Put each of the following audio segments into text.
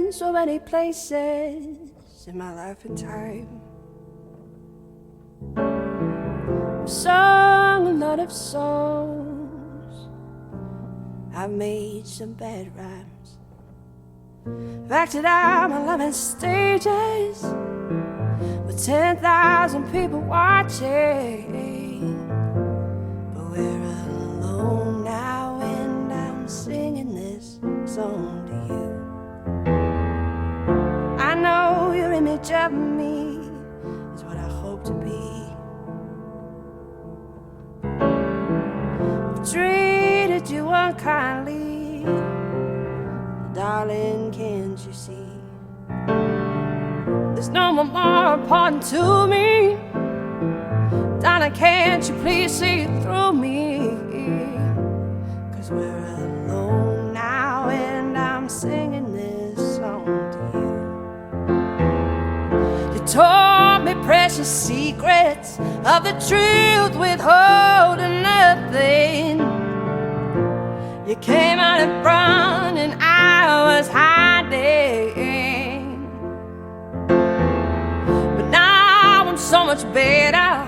been so many places in my life and time. I've sung a lot of songs, I've made some bad rhymes, I've acted out my love in stages with 10,000 people watching. But we're alone now and I'm singing this song to you. I know your image of me is what I hope to be. I've treated you unkindly, darling, can't you see? There's no more important to me. Darling, can't you please see through me? 'Cause we're alone now and I'm singing this song to you. You told me precious secrets of the truth, withholding nothing. You came out in front and I was hiding. But now I'm so much better,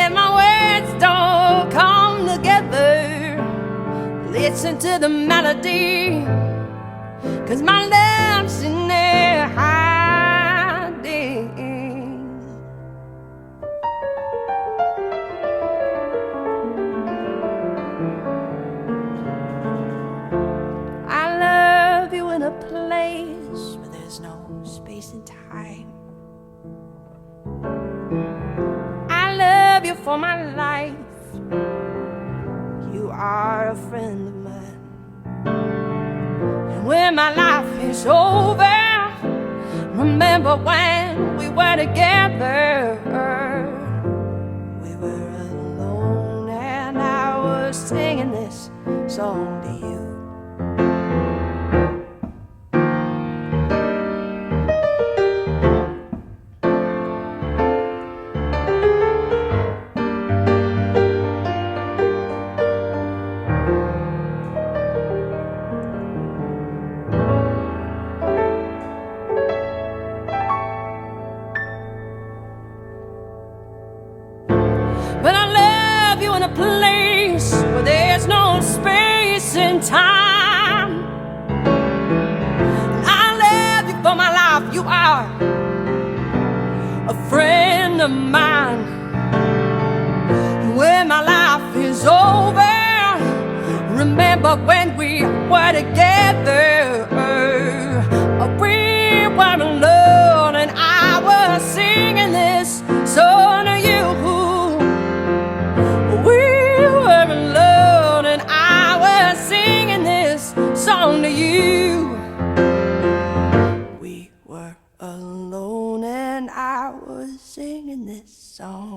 and my words don't come together. Listen to the melody, 'cause my love's in there hiding. I love you in a place where there's no space and time. I love you for my life. You are a friend of mine. And when my life is over, remember when we were together. We were alone and I was singing this song to you. But I love you in a place where there's no space and time. I love you for my life. You are a friend of mine. When my life is over, remember when we were together. We were alone and I was singing this song to you. Song to you. We were alone and I was singing this song.